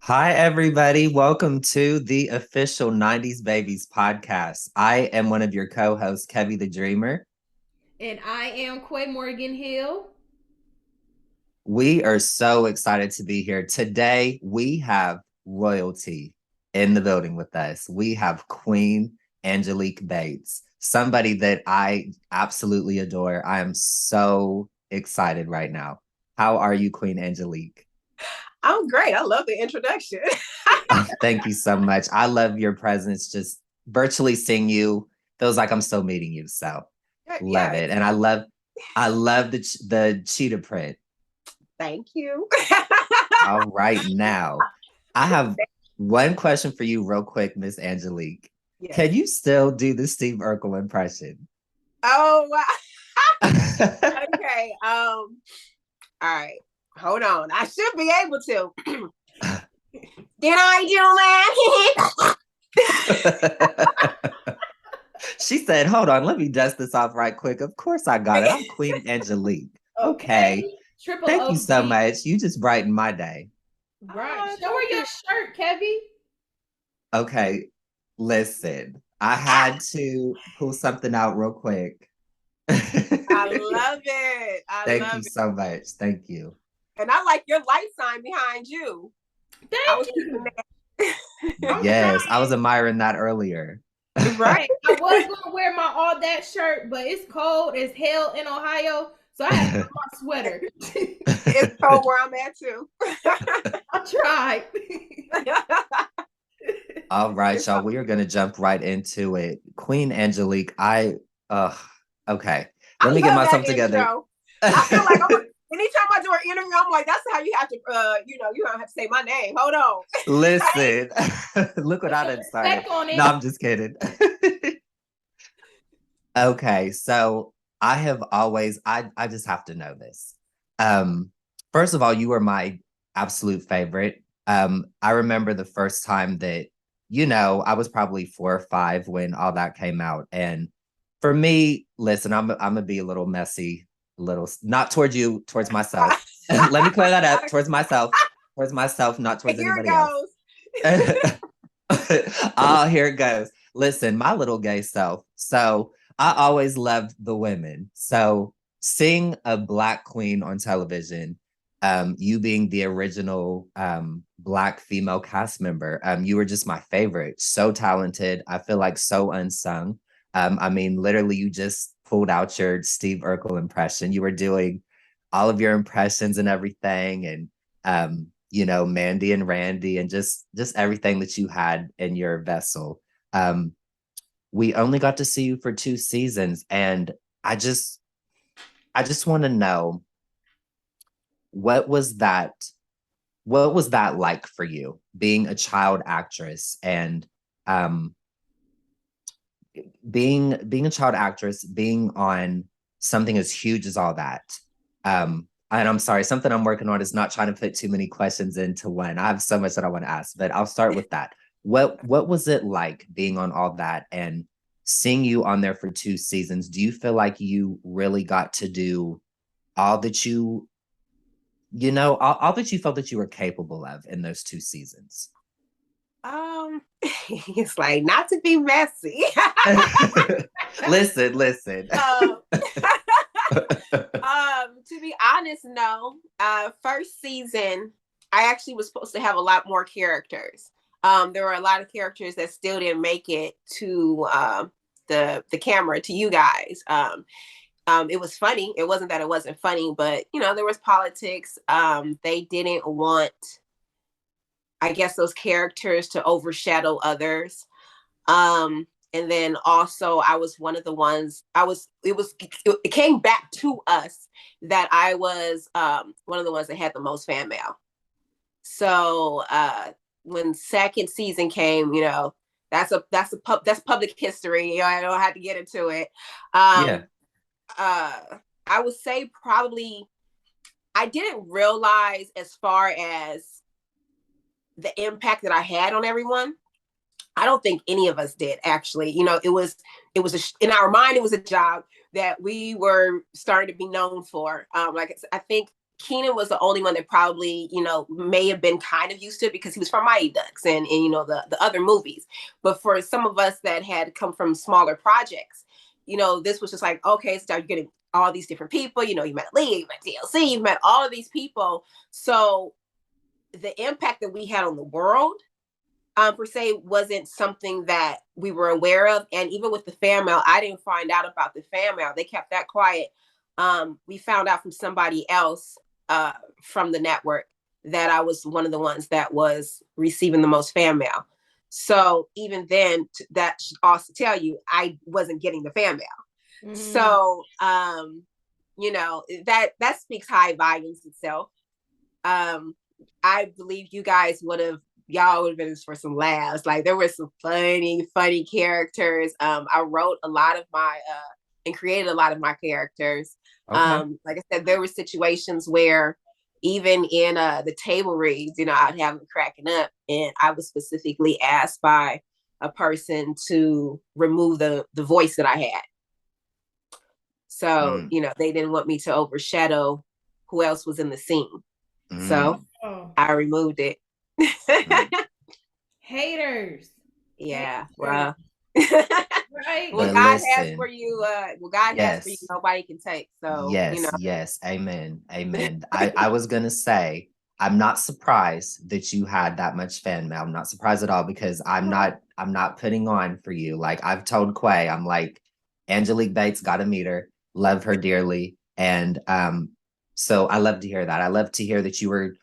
Hi, everybody. Welcome to the official 90s Babies podcast. I am one of your co hosts, Kevy the Dreamer. And I am Quay Morgan Hill. We are so excited to be here. Today, we have royalty in the building with us. We have Queen Angelique Bates, somebody that I absolutely adore. I am so excited right now. How are you, Queen Angelique? I'm great. I love the introduction. Oh, thank you so much. I love your presence. Just virtually seeing you feels like I'm still meeting you. So love Yeah, it. And I love the cheetah print. thank you. All right, now I have one question for you, real quick, Miss Angelique. Yes. Can you still do the Steve Urkel impression? Oh wow. Okay. All right. Hold on. I should be able to. Did I She said, "Hold on, let me dust this off right quick." Of course, I got it. I'm Queen Angelique. Okay. Okay. Triple Thank you so OG. much. You just brightened my day. Right. do Show her your it? shirt, Kevy. Okay, listen, I had to pull something out real quick. I love it. I Thank you love it. so much. Thank you. And I like your light sign behind you. I Thank was you. thinking I'm Yes, I was trying. admiring that earlier. right. I was gonna wear my all that shirt, but it's cold as hell in Ohio, so I had to wear my sweater. It's cold where I'm at too. I tried. All right, It's y'all. We are gonna jump right into it. Queen Angelique, uh okay. I Let me get love that myself together. intro. I feel like anytime I do an interview, I'm like, that's how you have to, you don't have to say my name. Hold on. Listen, look what Put I some done started. respect on No, it. I'm just kidding. Okay, so I have always I just have to know this. Um, First of all, you were my absolute favorite. I remember the first time that, I was probably 4 or 5 when all that came out. And for me, listen, I'm gonna be a little messy, not towards you, towards myself. Let me clear that up, towards myself, not towards Here it anybody else. goes. Oh, here it goes. Listen, my little gay self. So I always loved the women. So seeing a Black queen on television, you being the original Black female cast member, you were just my favorite. So talented. I feel like so unsung. I mean, literally, you just pulled out your Steve Urkel impression. You were doing all of your impressions and everything. And Mandy and Randy and just everything that you had in your vessel. Um, we only got to see you for 2 seasons, and I just I just want to know what was that what was that like for you being a child actress and um being a child actress, being on something as huge as all that. And I'm sorry, something I'm working on is not trying to fit too many questions into one. I have so much that I want to ask, but I'll start with that. What was it like being on all that and seeing you on there for 2 seasons? Do you feel like you really got to do all that all that you felt that you were capable of in those 2 seasons? It's like not to be messy. Listen. um, to be honest, no. First season, I actually was supposed to have a lot more characters. There were a lot of characters that still didn't make it to the camera to you guys. It was funny. It wasn't that it wasn't funny, but there was politics. They didn't want, I guess, those characters to overshadow others. And then also I was one of the ones it came back to us that I was one of the ones that had the most fan mail. So when second season came, that's public history. I don't have to get into it. Yeah. I would say probably I didn't realize as far as the impact that I had on everyone. I don't think any of us did actually. In our mind, it was a job that we were starting to be known for. Like I think Keenan was the only one that probably, may have been kind of used to it because he was from Mighty Ducks and the other movies. But for some of us that had come from smaller projects, this was just like, okay, so you're getting all these different people. You met Lee, you met DLC, you met all of these people. So the impact that we had on the world, per se, wasn't something that we were aware of. And even with the fan mail, I didn't find out about the fan mail. They kept that quiet. We found out from somebody else from the network that I was one of the ones that was receiving the most fan mail. So even then, that should also tell you I wasn't getting the fan mail. Mm-hmm. So, that speaks high volumes itself. I believe you guys y'all would have been for some laughs. Like, there were some funny characters. I wrote a lot of and created a lot of my characters. Okay. Like I said, there were situations where even in the table reads, I'd have them cracking up, and I was specifically asked by a person to remove the voice that I had. So, they didn't want me to overshadow who else was in the scene. So I removed it. Haters. Yeah. Well, right. What God has for you, has for you, nobody can take. So yes. Amen. I was gonna say, I'm not surprised that you had that much fan mail. I'm not surprised at all, because I'm not putting on for you. Like, I've told Quay, I'm like, Angelique Bates, gotta meet her, love her dearly. And so I love to hear that. I love to hear that you were,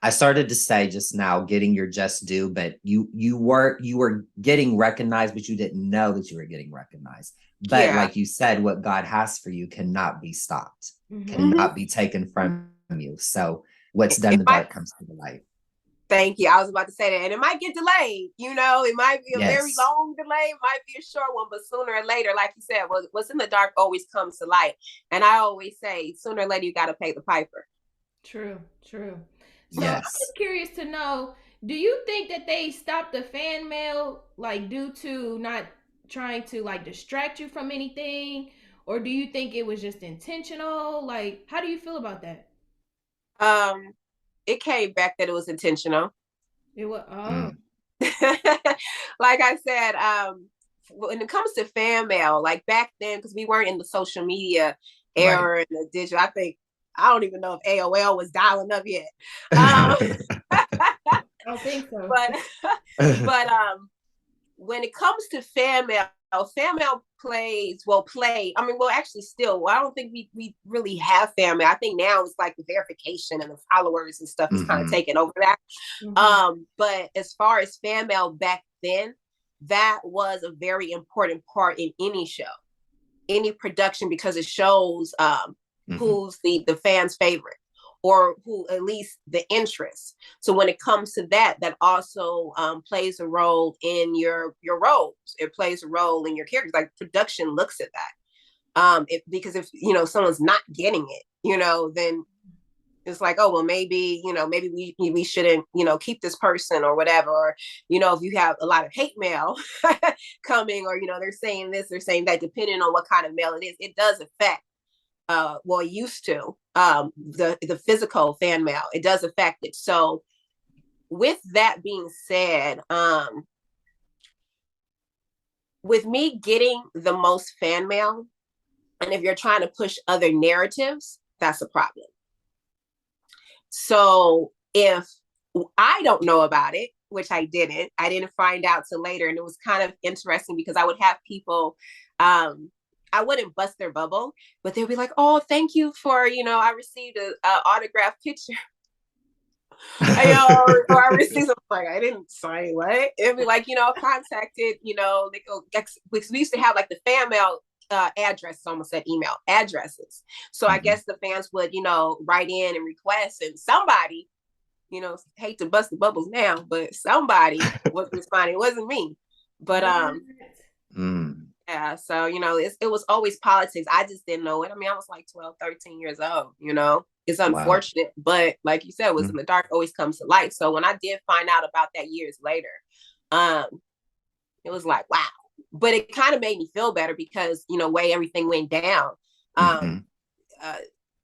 I started to say just now, getting your just due, but you were getting recognized, but you didn't know that you were getting recognized. But like you said, what God has for you cannot be stopped, cannot be taken from you. So what's done in the dark comes to the light. Thank you. I was about to say that, and it might get delayed. It might be a very long delay, it might be a short one, but sooner or later, like you said, what's in the dark always comes to light. And I always say, sooner or later, you got to pay the piper. True. So I'm just curious to know, do you think that they stopped the fan mail, like, due to not trying to, like, distract you from anything? Or do you think it was just intentional? Like, how do you feel about that? It came back that it was intentional. It was, like I said, when it comes to fan mail, like back then, because we weren't in the social media era and the digital, I don't even know if AOL was dialing up yet. I don't think so. But when it comes to fan mail plays. Actually, still, I don't think we really have fan mail. I think now it's like the verification and the followers and stuff is kind of taking over that. But as far as fan mail back then, that was a very important part in any show, any production, because it shows who's the fans' favorite, or who at least the interest. So when it comes to that also plays a role in your roles. It plays a role in your characters. Like, production looks at that. Because if someone's not getting it, then it's like, oh well, maybe we shouldn't keep this person or whatever. Or if you have a lot of hate mail coming, or they're saying this, they're saying that, depending on what kind of mail it is, it does affect. It used to, the physical fan mail, it does affect it. So with that being said, with me getting the most fan mail, and if you're trying to push other narratives, that's a problem. So if I don't know about it, which I didn't find out till later, and it was kind of interesting because I would have people, I wouldn't bust their bubble, but they'd be like, oh, thank you for, I received an autographed picture. or I received something, like, I didn't sign what? It'd be like, contacted, they go, because we used to have like the fan mail addresses, almost said email addresses. So I guess the fans would, write in and request, and somebody, hate to bust the bubbles now, but somebody was responding. It wasn't me. But yeah, so it was always politics. I just didn't know it. I mean, I was like 12, 13 years old, it's unfortunate, but like you said, what's in the dark always comes to light. So when I did find out about that years later, it was like, wow. But it kind of made me feel better because, way everything went down.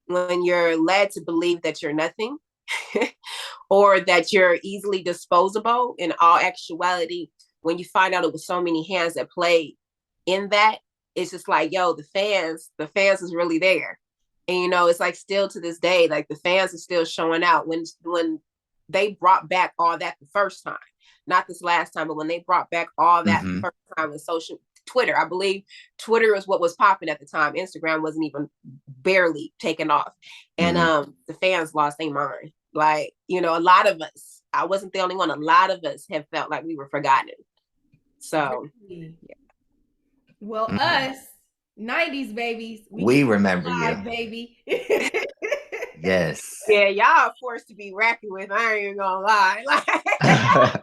when you're led to believe that you're nothing or that you're easily disposable. In all actuality, when you find out it was so many hands that played in that, it's just like, yo, the fans is really there. And you know, it's like still to this day, like the fans are still showing out. When they brought back all that the first time, not this last time, but when they brought back all that the first time with social Twitter, I believe Twitter is what was popping at the time. Instagram wasn't even barely taken off. And the fans lost their mind. Like, you know, a lot of us, I wasn't the only one, a lot of us have felt like we were forgotten. So yeah. Well, us 90s babies, we remember you, baby. Yes. Yeah, y'all are forced to be reckoned with. I ain't even gonna lie. Like,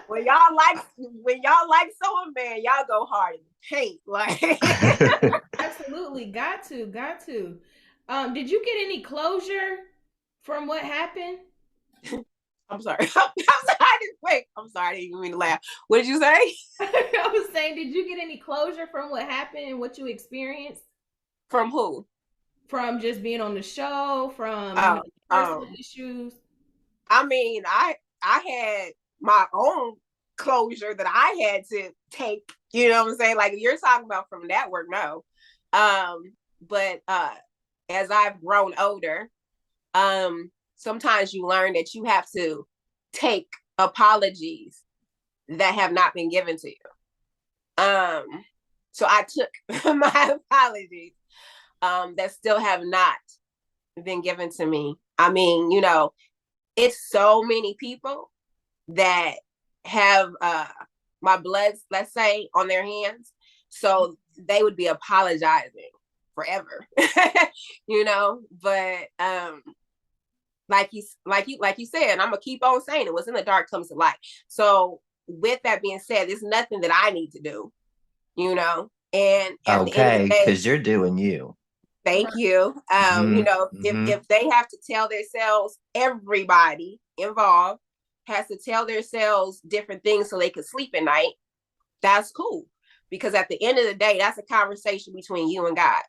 when y'all like someone, man, y'all go hard in the paint. Like, absolutely, got to. Did you get any closure from what happened? I'm sorry. I'm sorry. Wait, I'm sorry. I didn't even mean to laugh. What did you say? I was saying, did you get any closure from what happened and what you experienced? From who? From just being on the show, from personal issues. I mean, I had my own closure that I had to take. You know what I'm saying? Like you're talking about from that work, no. But as I've grown older, sometimes you learn that you have to take apologies that have not been given to you. So I took my apologies that still have not been given to me. I mean, you know, it's so many people that have my bloods, let's say, on their hands. So they would be apologizing forever, you know, but like you said, and I'm gonna keep on saying it, what's in the dark comes to light. So with that being said, there's nothing that I need to do, you know. And at the end of the day, because you're doing you. Thank you. You know, if they have to tell themselves, everybody involved has to tell themselves different things so they can sleep at night, that's cool. Because at the end of the day, that's a conversation between you and God.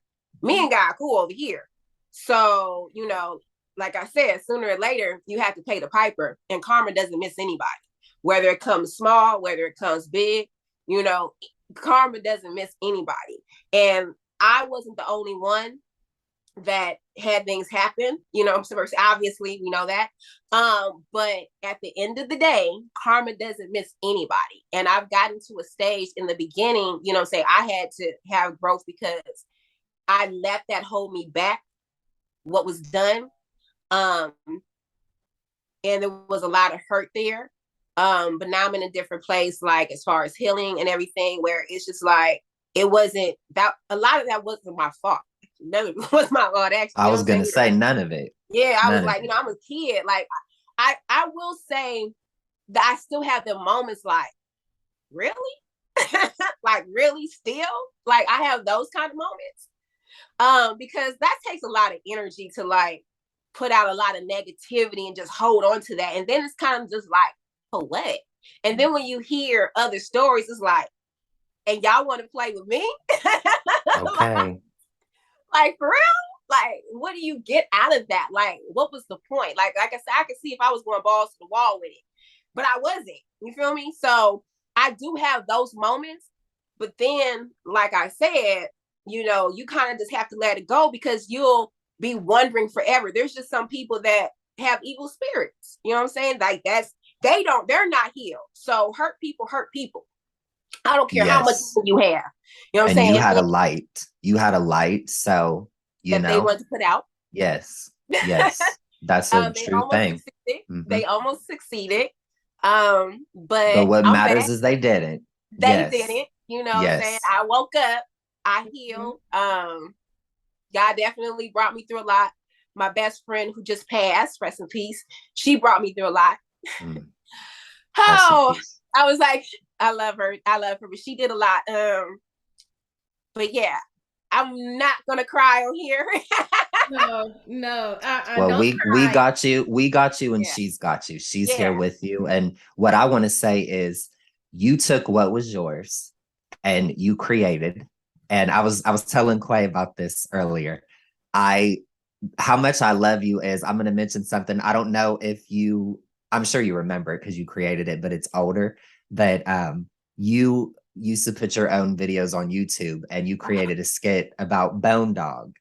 Me and God cool over here. So, you know, like I said, sooner or later, you have to pay the piper, and karma doesn't miss anybody. Whether it comes small, whether it comes big, you know, karma doesn't miss anybody. And I wasn't the only one that had things happen, you know, obviously we know that. But at the end of the day, karma doesn't miss anybody. And I've gotten to a stage in the beginning, you know, say I had to have growth because I let that hold me back, what was done. And there was a lot of hurt there. But now I'm in a different place, like as far as healing and everything, where it's just like, it wasn't that, a lot of that wasn't my fault. None of it was my fault, actually. I was going to say none of it. Yeah, I was like, you know, I'm a kid. Like, I will say that I still have the moments like, really? Like, really still? Like, I have those kind of moments. Because that takes a lot of energy to like put out a lot of negativity and just hold on to that. And then it's kind of just like, for what? And then when you hear other stories, it's like, and y'all want to play with me? Okay. Like, for real? Like, what do you get out of that? Like, what was the point? Like I said, I could see if I was going balls to the wall with it, but I wasn't. You feel me? So I do have those moments, but then, like I said, you know, you kind of just have to let it go because you'll be wondering forever. There's just some people that have evil spirits. You know what I'm saying? Like they're not healed. So hurt people. I don't care how much you have. You know what I'm saying? You had a light. You had a light. So, you know. They wanted to put out. Yes. Yes. That's a true thing. They almost succeeded. But what matters is they didn't. They didn't. You know what I'm saying? I woke up. I healed. God definitely brought me through a lot. My best friend who just passed, rest in peace, she brought me through a lot. Oh, I was like, I love her, but she did a lot. But yeah, I'm not gonna cry on here. No. Well, we got you, and she's got you. She's here with you. And what I want to say is, you took what was yours, and you created. And I was telling Quay about this earlier. I How much I love you is I'm going to mention something. I don't know if I'm sure you remember it because you created it, but it's older. But you used to put your own videos on YouTube and you created a skit about Bone Dog.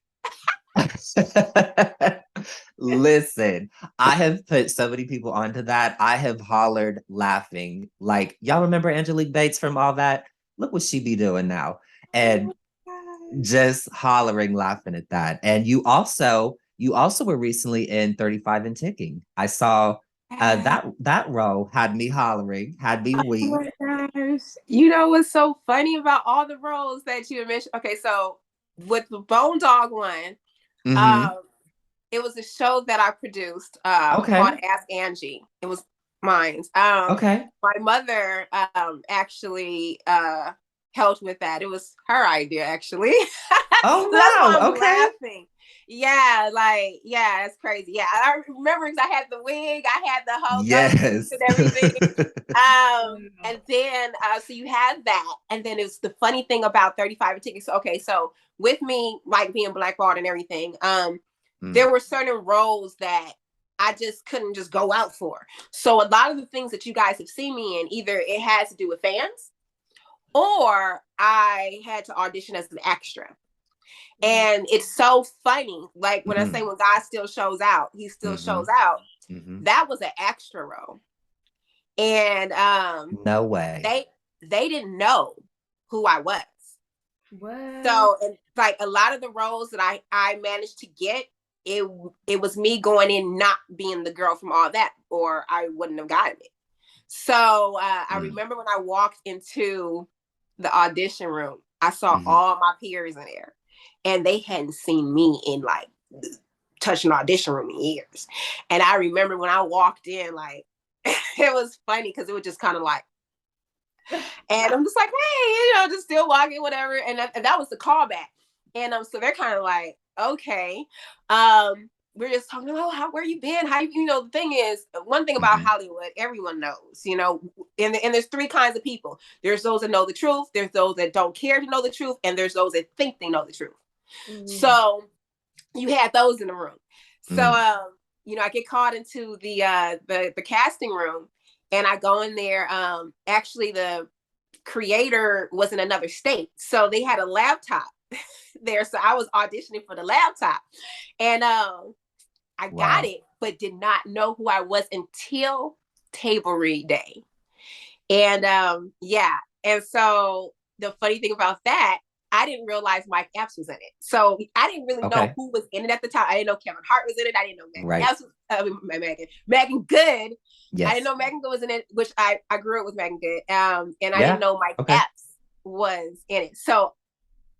Listen, I have put so many people onto that. I have hollered laughing. Like, y'all remember Angelique Bates from all that? Look what she be doing now. And just hollering, laughing at that. And you also were recently in 35 and Ticking. I saw that role had me hollering, had me weak. Oh my gosh. You know what's so funny about all the roles that you mentioned? Okay, so with the Bone Dog one, Mm-hmm. um, it was a show that I produced called Okay. Ask Angie. It was mine. Okay. My mother actually helped with that. It was her idea, actually. Oh So that's why wow. I'm Okay. laughing. Yeah, like, yeah, it's crazy. Yeah, I remember because I had the wig, I had the whole Yes. and everything. And then so you had that, and then it's the funny thing about 35 and Tickets. Okay, so with me like being blackballed and everything, Mm, there were certain roles that I just couldn't just go out for. So a lot of the things that you guys have seen me in, either it has to do with fans or I had to audition as an extra. And it's so funny. Like when I say mm, when God still shows out, he still mm-hmm, shows out. mm-hmm. That was an extra role. And No way. they didn't know who I was. What? So and like a lot of the roles that I managed to get, it was me going in not being the girl from all that, or I wouldn't have gotten it. So I Mm, remember when I walked into the audition room, I saw mm-hmm. all my peers in there, and they hadn't seen me in like touch an audition room in years. And I remember when I walked in, like it was funny because it was just kind of like, and I'm just like, hey, just still walking, whatever. And that was the callback. And so they're kind of like, okay. We're just talking about where you been, how the thing is, one thing about Mm-hmm. Hollywood, everyone knows, and there's three kinds of people. There's those that know the truth, there's those that don't care to know the truth, and there's those that think they know the truth. Mm. So you had those in the room. So Mm, I get called into the casting room, and I go in there. Actually, the creator was in another state, so they had a laptop there. So I was auditioning for the laptop, and I got wow. it, but did not know who I was until table read day. And yeah, and so the funny thing about that, I didn't realize Mike Epps was in it. So I didn't really know Okay. who was in it at the time. I didn't know Kevin Hart was in it. I didn't know Megan Right. Epps Megan Good. I didn't Yes. know Megan Good was in it, which I grew up with Megan Good. And I didn't Yeah. know Mike Okay. Epps was in it. So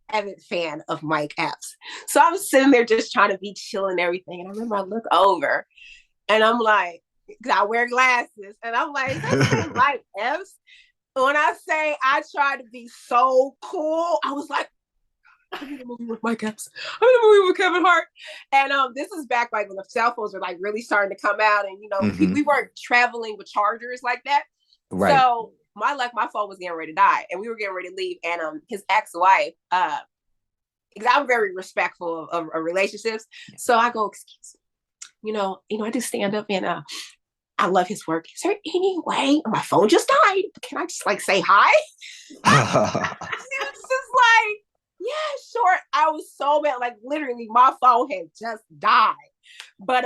avid fan of Mike Epps. So I'm sitting there just trying to be chill and everything. And I remember I look over and I'm like, because I wear glasses, and I'm like, is that really Mike Epps? When I say I tried to be so cool, I was like, I'm in a movie with Mike Epps. I'm in a movie with Kevin Hart. And this is back like when the cell phones were like really starting to come out, and Mm-hmm. we weren't traveling with chargers like that. Right. So my phone was getting ready to die, and we were getting ready to leave. And his ex-wife, because I'm very respectful of relationships, so I go, excuse me, I do stand up, and I love his work. Is there any way? My phone just died. Can I just like say hi? It's just like, yeah, sure. I was so mad. Like literally, my phone had just died. But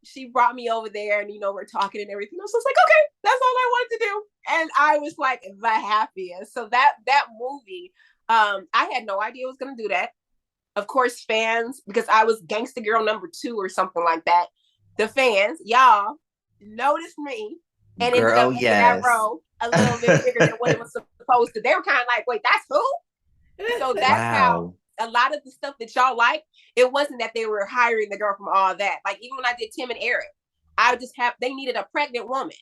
she brought me over there, and we're talking and everything. I was just like, okay, that's all I wanted to do. And I was like the happiest. So that movie, I had no idea I was gonna do that. Of course, fans, because I was gangster girl number 2 or something like that. The fans, y'all, noticed me and ended up Girl, making that yes. role a little bit bigger than what it was supposed to. They were kind of like, wait, that's who? So that's how Wow. a lot of the stuff that y'all like, it wasn't that they were hiring the girl from all that. Like even when I did Tim and Eric, they needed a pregnant woman.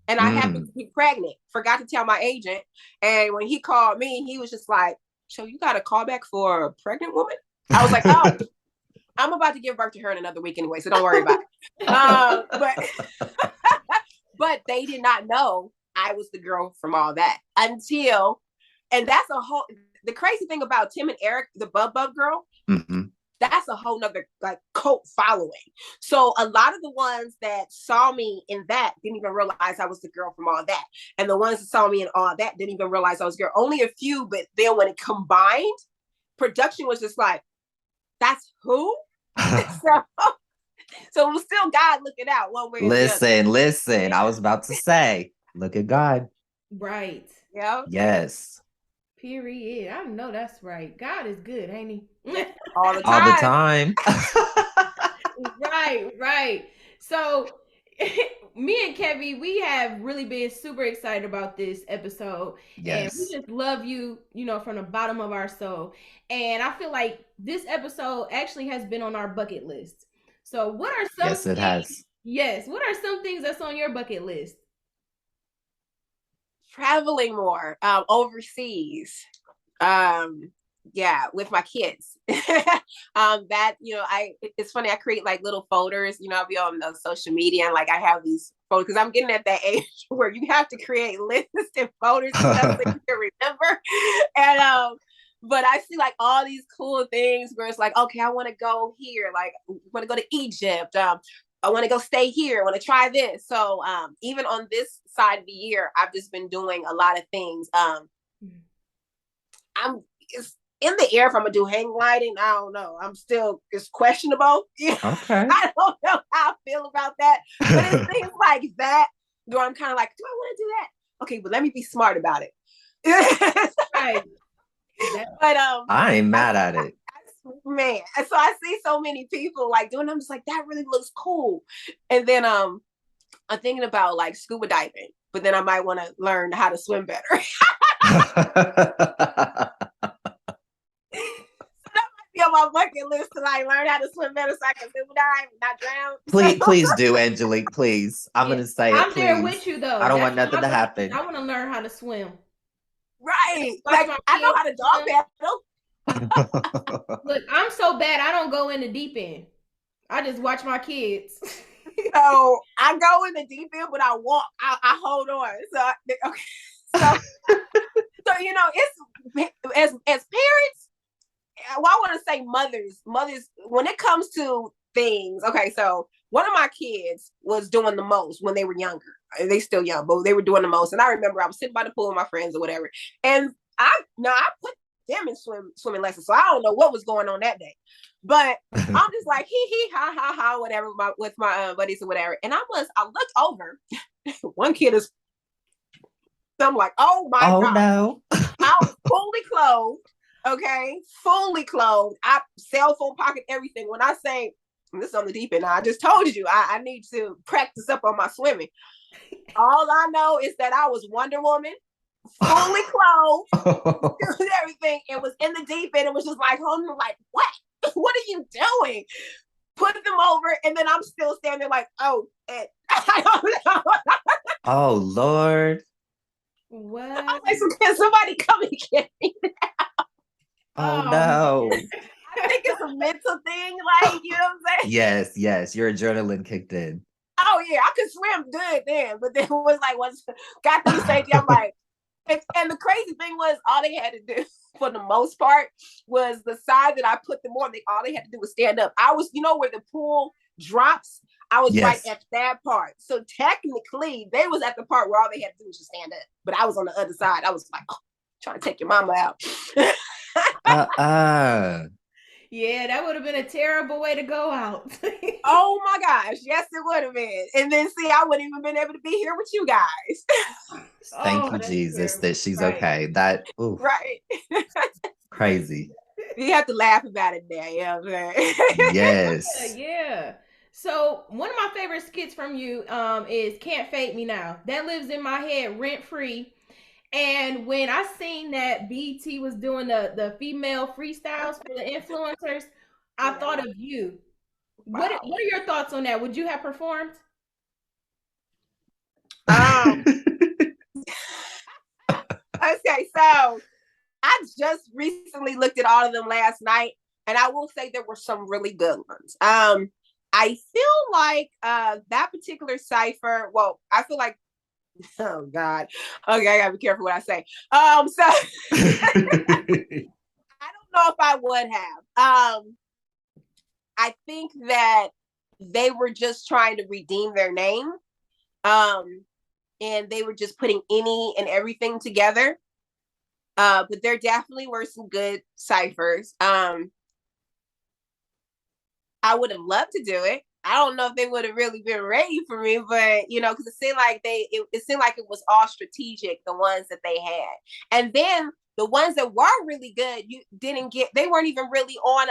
And I happened Mm. to be pregnant, forgot to tell my agent. And when he called me, he was just like, so you got a callback for a pregnant woman? I was like, oh, I'm about to give birth to her in another week anyway, so don't worry about it. But they did not know I was the girl from all that until, and that's the crazy thing about Tim and Eric, the Bub Bub girl. Mm-hmm. that's a whole nother like cult following. So a lot of the ones that saw me in that didn't even realize I was the girl from All That. And the ones that saw me in All That didn't even realize I was a girl. Only a few, but then when it combined, production was just like, that's who? so, so it was still God looking out one way or the other. Listen. I was about to say, look at God. Right. Yeah. Yes. Period. I know that's right. God is good, ain't he? All the time. All the time. Right. So me and Kevin, we have really been super excited about this episode. Yes. And we just love you, from the bottom of our soul. And I feel like this episode actually has been on our bucket list. So what are some Yes, it has. Yes, what are some things that's on your bucket list? Traveling more, overseas. Yeah, with my kids. That, it's funny, I create like little folders, I'll be on the social media and like I have these folders because I'm getting at that age where you have to create lists and folders and stuff so you can remember. And but I see like all these cool things where it's like, okay, I want to go here, like I want to go to Egypt. I want to go stay here. I want to try this. So even on this side of the year, I've just been doing a lot of things. It's in the air if I'm gonna do hang gliding. I don't know. It's questionable. Okay. I don't know how I feel about that. But it's things like that where I'm kind of like, do I want to do that? Okay, but let me be smart about it. Right. But I ain't mad at it. Man, so I see so many people like doing. I'm just like, that really looks cool. And then I'm thinking about like scuba diving, but then I might want to learn how to swim better. On my bucket list to like learn how to swim better so I can scuba dive and not drown. Please do, Angelique. Please. I'm gonna say it. I'm please. there with you though. I don't want nothing to happen. I want to learn how to swim. Right. Like I know how to dog paddle. Look, I'm so bad I don't go in the deep end. I just watch my kids. So I go in the deep end, but I walk. I hold on. So okay. So it's as parents. Well, I want to say mothers, when it comes to things, okay, so one of my kids was doing the most when they were younger. They still young, but they were doing the most. And I remember I was sitting by the pool with my friends or whatever. And I put them in swimming lessons. So I don't know what was going on that day. But I'm just like, hee, ha, ha, ha, whatever, with my buddies or whatever. And I looked over. One kid is, I'm like, oh my God. No. I was fully clothed. Okay, fully clothed. I cell phone pocket, everything. When I say this is on the deep end, I just told you I need to practice up on my swimming. All I know is that I was Wonder Woman, fully clothed, everything. It was in the deep end. It was just like, oh, like what? What are you doing? Put them over, and then I'm still standing there like, oh, I don't know. Oh Lord. What? I'm like, so can somebody come and get me now? Oh no. I think it's a mental thing, like, you know what I'm saying? Yes, your adrenaline kicked in. Oh yeah, I could swim good then, but then it was like once got to the safety, I'm like, and the crazy thing was all they had to do for the most part was the side that I put them on. All they had to do was stand up. I was, where the pool drops, I was right at that part. So technically, they was at the part where all they had to do was just stand up, but I was on the other side. I was like, oh, trying to take your mama out. Yeah, that would have been a terrible way to go out. Oh my gosh, yes, it would have been. And then see, I wouldn't even been able to be here with you guys. Thank you, Jesus, terrible. That she's okay. That right. Crazy. You have to laugh about it now, you know what I'm saying? Yes. Yeah. So one of my favorite skits from you is Can't Fake Me Now. That lives in my head rent free. And when I seen that BT was doing the female freestyles for the influencers, I thought of you. Wow. What are your thoughts on that? Would you have performed? Okay, so I just recently looked at all of them last night, and I will say there were some really good ones. I feel like that particular cipher, well, I feel like, oh God. Okay, I gotta be careful what I say. So I don't know if I would have. I think that they were just trying to redeem their name. And they were just putting any and everything together. But there definitely were some good ciphers. I would have loved to do it. I don't know if they would have really been ready for me, but because it seemed like it seemed like it was all strategic, the ones that they had. And then the ones that were really good, they weren't even really on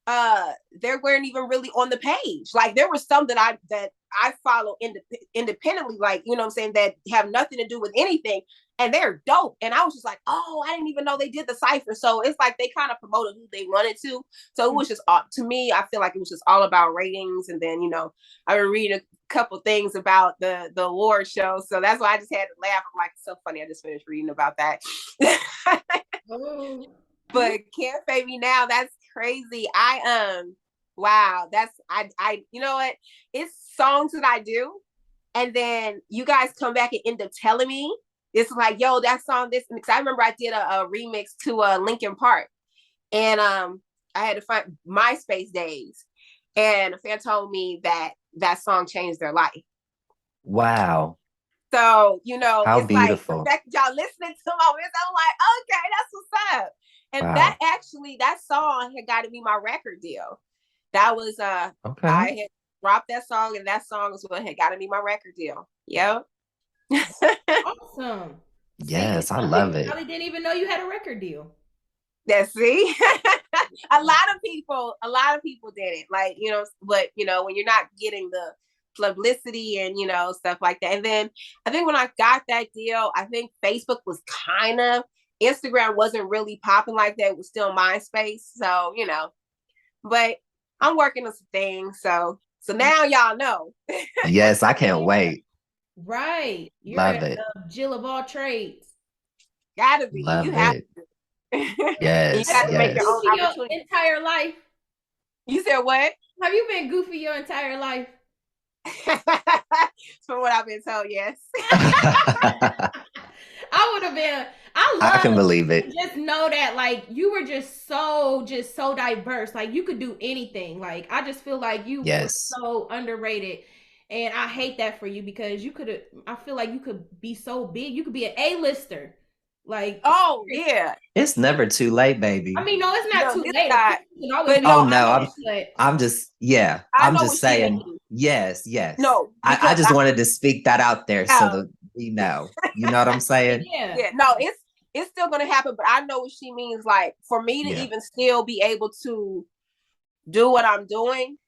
they weren't even really on the page. Like there were some that I follow independently, like, what I'm saying, that have nothing to do with anything, and they're dope. And I was just like, oh, I didn't even know they did the cipher. So it's like they kind of promoted who they wanted to. So it was just, to me, I feel like it was just all about ratings. And then, I've been reading a couple things about the award show. So that's why I just had to laugh. I'm like, it's so funny. I just finished reading about that. But Can't Fade Me Now, that's crazy. Wow, that's I you know what? It's songs that I do, and then you guys come back and end up telling me, it's like, yo, that song, this, because I remember I did a remix to Linkin Park, and I had to find MySpace days, and a fan told me that song changed their life. Wow. So, how it's beautiful. like the fact that y'all listening to my music, I'm like, okay, that's what's up. And wow. that song had got to be my record deal. That was okay. I had dropped that song, and that song is what had got to be my record deal. Yep. Awesome. Yes, I love it. I didn't even know you had a record deal. See, a lot of people did it, like, but when you're not getting the publicity and stuff like that. And then I think when I got that deal, I think Facebook was Instagram wasn't really popping like that. It was still MySpace. So, but I'm working on some things. So now y'all know. Yes, I can't wait. Right. You're love it. Jill of all trades. Gotta be. Love you it. have to. Yes. You have to make your own opportunity. Your entire life. You said what? Have you been goofy your entire life? From what I've been told, yes. I would have been. I can believe it. Just know that, like, you were just so diverse. Like, you could do anything. Like, I just feel like you were so underrated. And I hate that for you, because I feel like you could be so big. You could be an A-lister. Like, oh yeah, it's never too late, baby. I mean, no, it's not too late. I'm just saying. Yes. No, I just wanted to speak that out there so that we know. You know what I'm saying? Yeah. No, it's still gonna happen, but I know what she means. Like, for me to even still be able to do what I'm doing,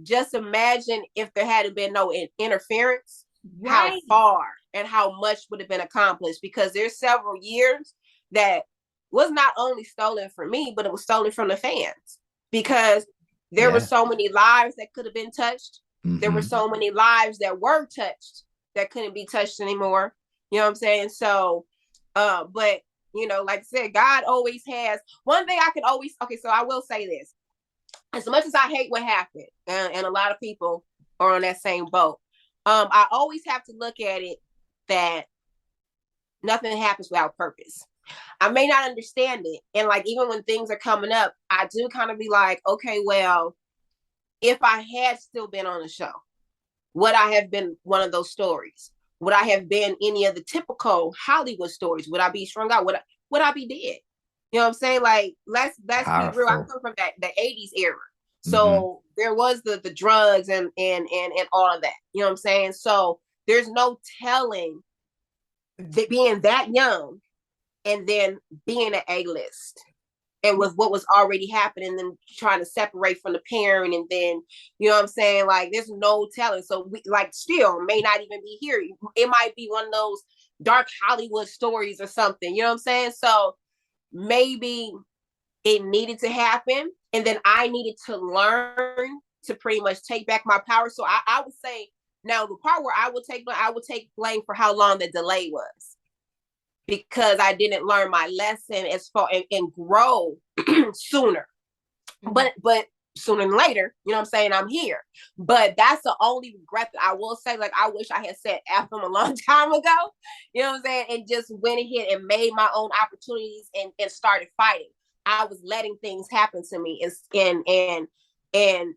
just imagine if there hadn't been no interference, how far and how much would have been accomplished, because there's several years that was not only stolen from me, but it was stolen from the fans, because there were so many lives that could have been touched. Mm-hmm. There were so many lives that were touched that couldn't be touched anymore. You know what I'm saying? So, but like I said, God always has one thing I can always, so I will say this. As much as I hate what happened, and a lot of people are on that same boat, I always have to look at it that nothing happens without purpose. I may not understand it. And like, even when things are coming up, I do kind of be like, okay, well, if I had still been on the show, would I have been one of those stories? Would I have been any of the typical Hollywood stories? Would I be strung out? Would I be dead? You know what I'm saying? Like, let's be real. I come from the 80s era. So there was the drugs and all of that. You know what I'm saying? So there's no telling that being that young and then being an A-list and with what was already happening, and then trying to separate from the parent, and then, you know what I'm saying? Like, there's no telling. So we, like, still may not even be here. It might be one of those dark Hollywood stories or something. You know what I'm saying? So maybe it needed to happen, and then I needed to learn to pretty much take back my power. So I would say, now the part where I would take blame for how long the delay was, because I didn't learn my lesson as far and grow sooner. But sooner than later, you know what I'm saying, I'm here. But that's the only regret that I will say. Like, I wish I had said F them a long time ago, you know what I'm saying, and just went ahead and made my own opportunities and started fighting. I was letting things happen to me and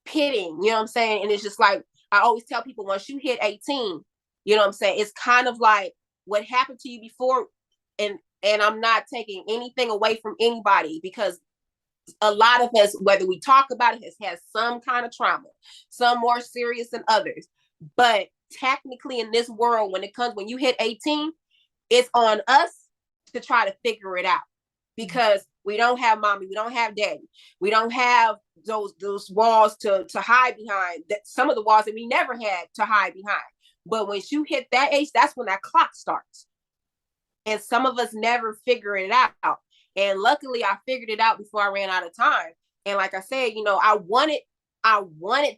pitting, you know what I'm saying? And it's just like, I always tell people, once you hit 18, you know what I'm saying? It's kind of like what happened to you before. And I'm not taking anything away from anybody, because a lot of us, whether we talk about it, has some kind of trauma, some more serious than others. But technically in this world, when you hit 18, it's on us to try to figure it out, because we don't have mommy, we don't have daddy, we don't have those walls to hide behind, that some of the walls that we never had to hide behind. But once you hit that age, that's when that clock starts. And some of us never figure it out. And luckily I figured it out before I ran out of time. And like I said, you know, I wanted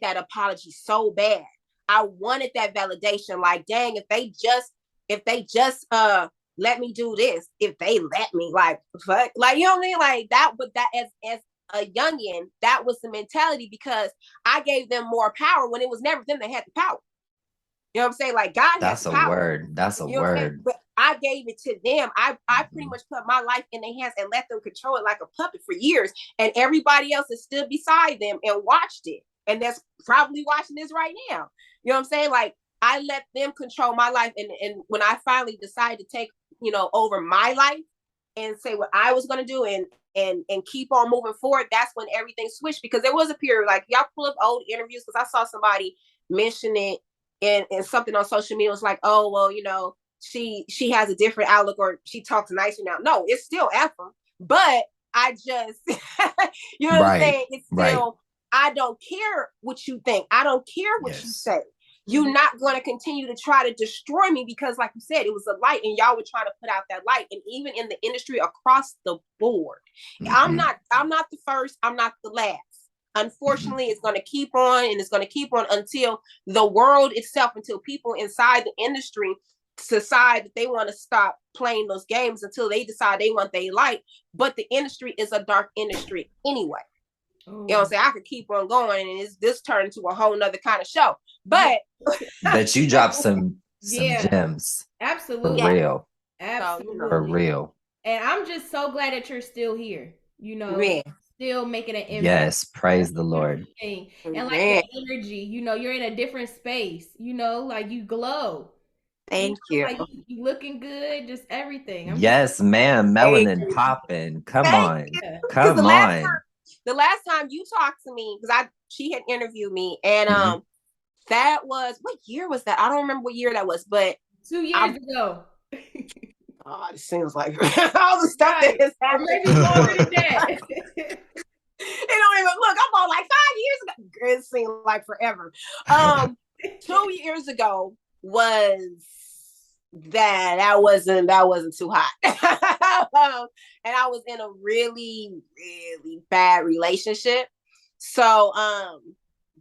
that apology so bad. I wanted that validation. Like, dang, if they just let me do this, if they let me, like, fuck, like, you know what I mean? Like that, but that as a youngin, that was the mentality, because I gave them more power when it was never them that had the power. You know what I'm saying? Like, God has the power. Word. That's a word. But I gave it to them. I pretty much put my life in their hands and let them control it like a puppet for years. And everybody else has stood beside them and watched it. And that's probably watching this right now. You know what I'm saying? Like, I let them control my life. And when I finally decided to take, you know, over my life and say what I was going to do and keep on moving forward, that's when everything switched. Because there was a period, like, y'all pull up old interviews, because I saw somebody mention it and something on social media was like, oh, well, you know, she has a different outlook, or she talks nicer now. No, it's still Ephraim, but I just, you know what I'm saying? It's still, I don't care what you think. I don't care what you say. You're not going to continue to try to destroy me, because like you said, it was a light and y'all were trying to put out that light. And even in the industry across the board, I'm not the first, I'm not the last. Unfortunately, it's going to keep on, and it's going to keep on until the world itself, until people inside the industry decide that they want to stop playing those games, until they decide they want their light. But the industry is a dark industry anyway. You know what I'm saying? I could keep on going, and this turned into a whole nother kind of show. But you dropped some gems. Absolutely. For real. Absolutely. For real. And I'm just so glad that you're still here. You know, still making an impact. Yes, praise the Lord. And like the energy, you know, you're in a different space, you know, like you glow. Thank you. Like you looking good, just everything. Yes, ma'am. Melanin popping. Come on. Come on. The last time you talked to me, because she had interviewed me, and that was, what year was that? I don't remember what year that was, but 2 years ago. Oh, it seems like all the stuff that has happened. Maybe longer than that. It don't even look. I'm all like 5 years ago. It seemed like forever. 2 years ago was that wasn't too hot. And I was in a really, really bad relationship. So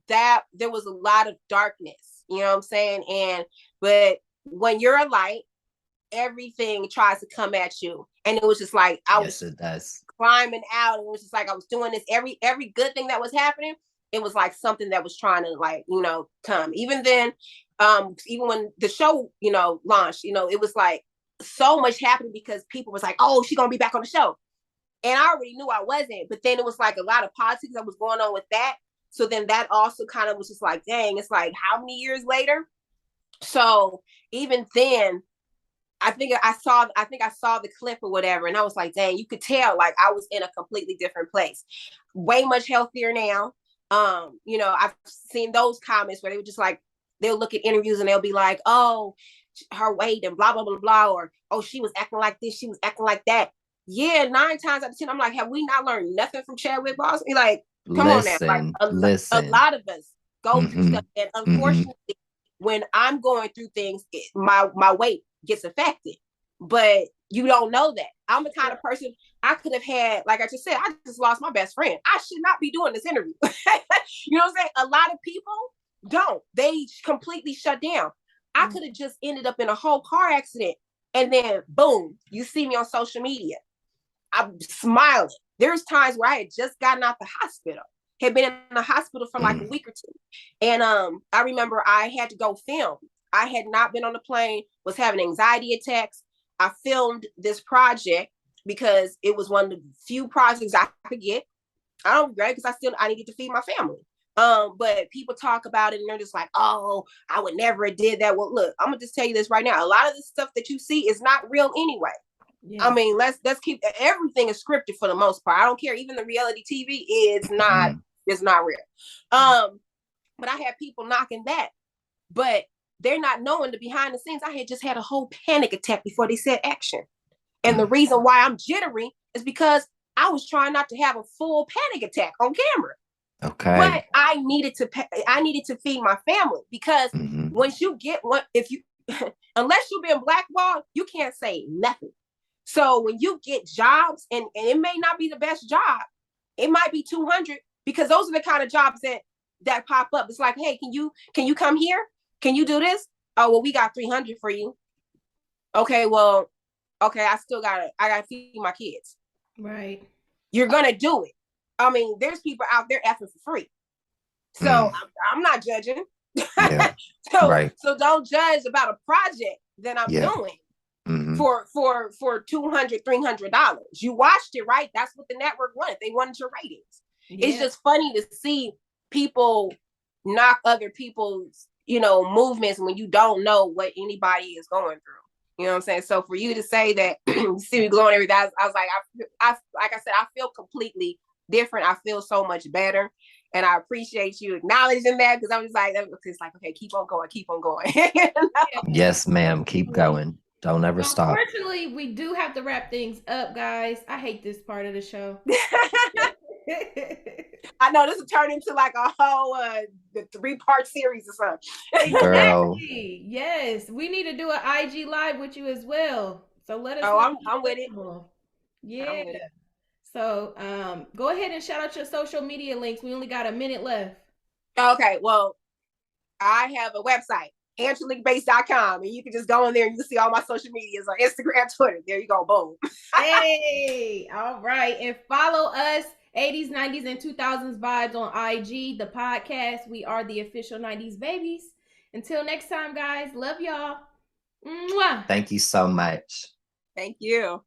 that there was a lot of darkness, you know what I'm saying? But when you're a light, everything tries to come at you. And it was just like I was climbing out, and it was just like I was doing this. Every good thing that was happening, it was like something that was trying to, like, you know, come. Even then, even when the show, you know, launched, you know, it was like so much happening, because people was like, oh, she's gonna be back on the show. And I already knew I wasn't. But then it was like a lot of politics that was going on with that. So then that also kind of was just like, dang, it's like, how many years later? So even then, I think I saw the clip or whatever, and I was like, dang, you could tell like I was in a completely different place. Way much healthier now. You know, I've seen those comments where they were just like, they'll look at interviews and they'll be like, oh, her weight and blah, blah, blah, blah, or, oh, she was acting like this, she was acting like that. Yeah, 9 times out of 10, I'm like, have we not learned nothing from Chadwick Boseman? Like, come on now. Like, a lot of us go through stuff. And unfortunately, when I'm going through things, my weight gets affected. But you don't know that. I'm the kind of person, I could have had, like I just said, I just lost my best friend. I should not be doing this interview. You know what I'm saying? A lot of people don't. They completely shut down. I could have just ended up in a whole car accident. And then, boom, you see me on social media. I'm smiling. There's times where I had just gotten out the hospital, had been in the hospital for like a week or two. And I remember I had to go film. I had not been on the plane, was having anxiety attacks. I filmed this project. because it was one of the few projects I could get. I don't regret it because I need to feed my family. But people talk about it and they're just like, oh, I would never have did that. Well, look, I'm gonna just tell you this right now. A lot of the stuff that you see is not real anyway. Yeah. I mean, let's keep everything is scripted for the most part. I don't care. Even the reality TV is not real. But I had people knocking that, but they're not knowing the behind the scenes. I had just had a whole panic attack before they said action. And the reason why I'm jittery is because I was trying not to have a full panic attack on camera. Okay. But I needed to feed my family because once you get one, if you unless you've been blackballed, you can't say nothing. So when you get jobs, and it may not be the best job, it might be 200 because those are the kind of jobs that pop up. It's like, hey, can you come here? Can you do this? Oh, well, we got 300 for you. Okay, well, okay, I gotta feed my kids. Right. You're gonna do it. I mean, there's people out there effing for free. So I'm not judging. Yeah. So don't judge about a project that I'm doing for $200, $300. You watched it, right? That's what the network wanted. They wanted your ratings. Yeah. It's just funny to see people knock other people's, movements when you don't know what anybody is going through. You know what I'm saying? So for you to say that you see me glowing every day, I was like, like I said, I feel completely different. I feel so much better. And I appreciate you acknowledging that because I'm just like, it's like, okay, keep on going. Yes, ma'am. Keep going. Don't ever stop. Unfortunately, we do have to wrap things up, guys. I hate this part of the show. I know this will turn into like a whole 3-part series or something. Girl. Exactly. Yes. We need to do an IG live with you as well. So let us know. I'm with it. Yeah. With it. So go ahead and shout out your social media links. We only got a minute left. Okay. Well, I have a website, AngeliqueBates.com, and you can just go in there and you can see all my social medias on Instagram, Twitter. There you go. Boom. Hey, all right. And follow us, 80s, 90s, and 2000s vibes on IG, the podcast. We are the official 90s babies. Until next time, guys. Love y'all. Mwah. Thank you so much. Thank you.